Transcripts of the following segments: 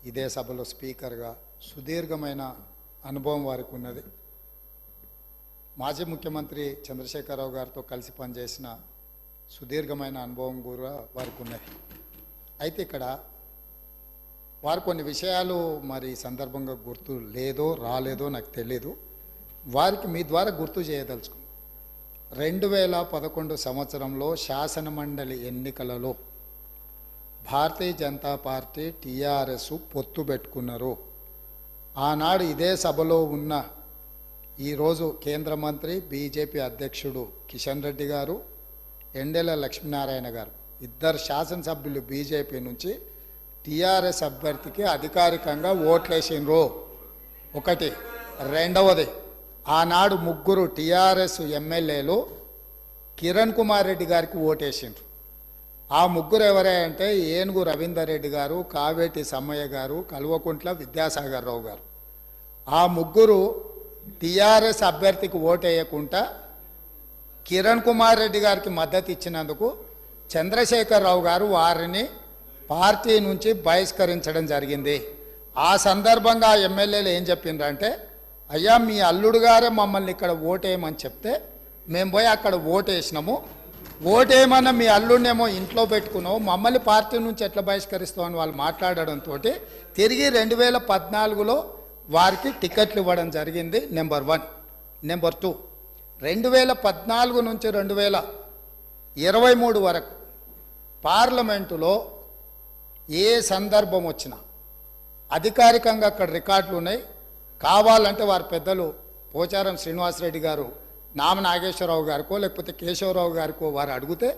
ఇదే సభలో స్పీకర్గా సుదీర్ఘమైన అనుభవం వారికి ఉన్నది. మాజీ ముఖ్యమంత్రి చంద్రశేఖరరావు గారితో కలిసి పనిచేసిన సుదీర్ఘమైన అనుభవం కూడా వారికి ఉన్నది. అయితే ఇక్కడ వారు కొన్ని విషయాలు మరి సందర్భంగా గుర్తు లేదో రాలేదో నాకు తెలియదు. వారికి మీ ద్వారా గుర్తు చేయదలుచుకున్నాను. 2011 సంవత్సరంలో శాసనమండలి ఎన్నికలలో భారతీయ జనతా పార్టీ టీఆర్ఎస్ పొత్తు పెట్టుకున్నారు. ఆనాడు ఇదే సభలో ఉన్న ఈరోజు కేంద్ర మంత్రి బీజేపీ అధ్యక్షుడు కిషన్ రెడ్డి గారు, ఎండెల లక్ష్మీనారాయణ గారు ఇద్దరు శాసనసభ్యులు బీజేపీ నుంచి టీఆర్ఎస్ అభ్యర్థికి అధికారికంగా ఓట్లేసినరు. ఒకటి. రెండవది, ఆనాడు ముగ్గురు టీఆర్ఎస్ ఎమ్మెల్యేలు కిరణ్ కుమార్ రెడ్డి గారికి ఓటేసిండ్రు. ఆ ముగ్గురు ఎవరే అంటే ఏనుగు రవీందర్ రెడ్డి గారు, కావేటి సమ్మయ్య గారు, కల్వకుంట్ల విద్యాసాగర్ రావు గారు. ఆ ముగ్గురు టీఆర్ఎస్ అభ్యర్థికి ఓటేయకుండా కిరణ్ కుమార్ రెడ్డి గారికి మద్దతు ఇచ్చినందుకు చంద్రశేఖరరావు గారు వారిని పార్టీ నుంచి బహిష్కరించడం జరిగింది. ఆ సందర్భంగా ఎమ్మెల్యేలు ఏం చెప్పిండ్రంటే, అయ్యా మీ అల్లుడు గారే మమ్మల్ని ఇక్కడ ఓటేయమని చెప్తే మేము పోయి అక్కడ ఓటేసినాము, ఓటేయమన్న మీ అల్లుడినేమో ఇంట్లో పెట్టుకున్నావు, మమ్మల్ని పార్టీ నుంచి ఎట్లా బహిష్కరిస్తావు అని వాళ్ళు మాట్లాడడంతో తిరిగి 2014లో వారికి టికెట్లు ఇవ్వడం జరిగింది. నెంబర్ 1. నెంబర్ 2, 2014 నుంచి 2023 వరకు పార్లమెంటులో ఏ సందర్భం వచ్చినా అధికారికంగా అక్కడ రికార్డులు ఉన్నాయి. కావాలంటే వారి పెద్దలు పోచారం శ్రీనివాసరెడ్డి గారు, నామ నాగేశ్వరరావు గారికో లేకపోతే కేశవరావు గారికో వారు అడిగితే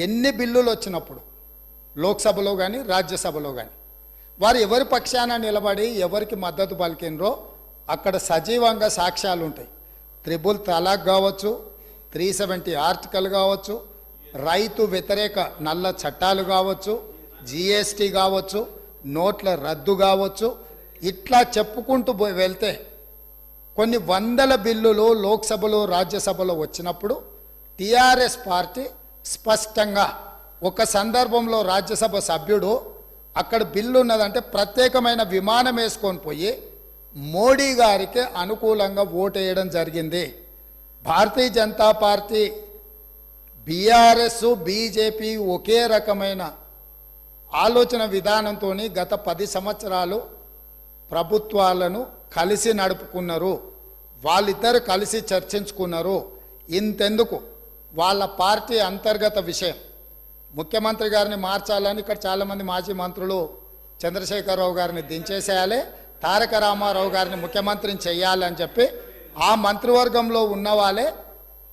ఎన్ని బిల్లులు వచ్చినప్పుడు లోక్సభలో కానీ రాజ్యసభలో కానీ వారు ఎవరి పక్షాన నిలబడి ఎవరికి మద్దతు పలికినరో అక్కడ సజీవంగా సాక్ష్యాలు ఉంటాయి. 3 తలాక్ కావచ్చు, 370 ఆర్టికల్ కావచ్చు, రైతు వ్యతిరేక నల్ల చట్టాలు కావచ్చు, జిఎస్టీ కావచ్చు, నోట్ల రద్దు కావచ్చు, ఇట్లా చెప్పుకుంటూ వెళ్తే కొన్ని వందల బిల్లులు లోక్సభలో రాజ్యసభలో వచ్చినప్పుడు టీఆర్ఎస్ పార్టీ స్పష్టంగా ఒక సందర్భంలో రాజ్యసభ సభ్యుడు అక్కడ బిల్లు ఉన్నదంటే ప్రత్యేకమైన విమానం వేసుకొని పోయి మోడీ గారికి అనుకూలంగా ఓటేయడం జరిగింది. Bharatiya Janata party, BRS, BJP ఒకే రకమైన ఆలోచన విధానంతో గత 10 సంవత్సరాలు ప్రభుత్వాలను కలిసి నడుపుకున్నారు. వాళ్ళిద్దరు కలిసి చర్చించుకున్నారు. ఇంతెందుకు వాళ్ళ పార్టీ అంతర్గత విషయం ముఖ్యమంత్రి గారిని మార్చాలని ఇక్కడ చాలామంది మాజీ మంత్రులు చంద్రశేఖరరావు గారిని దించేసేయాలి, తారక రామారావు గారిని ముఖ్యమంత్రిని చేయాలని చెప్పి ఆ మంత్రివర్గంలో ఉన్న వాళ్ళే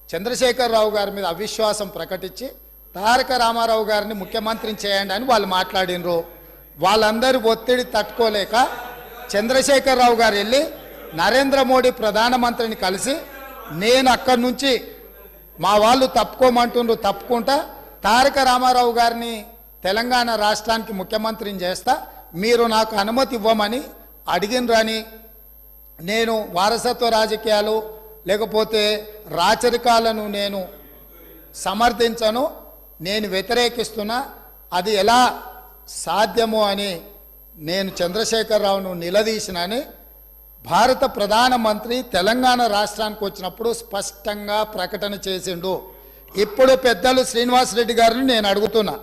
చంద్రశేఖరరావు గారి మీద అవిశ్వాసం ప్రకటించి తారక రామారావు గారిని ముఖ్యమంత్రిని చేయండి అని వాళ్ళు మాట్లాడినరు. వాళ్ళందరూ ఒత్తిడి తట్టుకోలేక చంద్రశేఖరరావు గారు వెళ్ళి నరేంద్ర మోడీ ప్రధానమంత్రిని కలిసి నేను అక్కడి నుంచి మా వాళ్ళు తప్పుకోమంటుండ్రు, తప్పుకుంటా తారక రామారావు గారిని తెలంగాణ రాష్ట్రానికి ముఖ్యమంత్రిని చేస్తా, మీరు నాకు అనుమతి ఇవ్వమని అడిగినరని, నేను వారసత్వ రాజకీయాలు లేకపోతే రాచరికాలను నేను సమర్థించను, నేను వ్యతిరేకిస్తున్నా, అది ఎలా సాధ్యమో అని నేను చంద్రశేఖరరావును నిలదీసినని భారత ప్రధానమంత్రి తెలంగాణ రాష్ట్రానికి వచ్చినప్పుడు స్పష్టంగా ప్రకటన చేసిండు. ఇప్పుడు పెద్దలు శ్రీనివాసరెడ్డి గారిని నేను అడుగుతున్నా,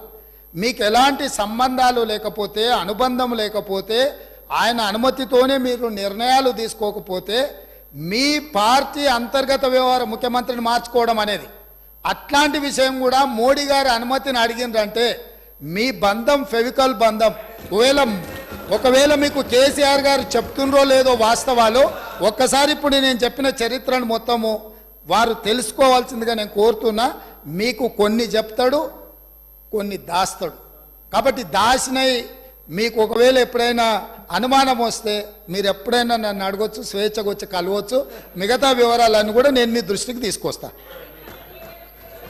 మీకు ఎలాంటి సంబంధాలు లేకపోతే, అనుబంధం లేకపోతే, ఆయన అనుమతితోనే మీరు నిర్ణయాలు తీసుకోకపోతే మీ పార్టీ అంతర్గత వ్యవహార ముఖ్యమంత్రిని మార్చుకోవడం అనేది, అట్లాంటి విషయం కూడా మోడీ గారి అనుమతిని అడిగిందంటే మీ బంధం ఫెవికల్ బంధం. ఒకవేళ మీకు కేసీఆర్ గారు చెప్తుండ్రో లేదో వాస్తవాలు ఒక్కసారి ఇప్పుడు నేను చెప్పిన చరిత్రను మొత్తము వారు తెలుసుకోవాల్సిందిగా నేను కోరుతున్నా. మీకు కొన్ని చెప్తాడు, కొన్ని దాస్తాడు. కాబట్టి దాసినై మీకు ఒకవేళ ఎప్పుడైనా అనుమానం వస్తే మీరు ఎప్పుడైనా నన్ను అడగొచ్చు, స్వేచ్ఛగా వచ్చి కలవచ్చు. మిగతా వివరాలన్నీ కూడా నేను మీ దృష్టికి తీసుకొస్తాను.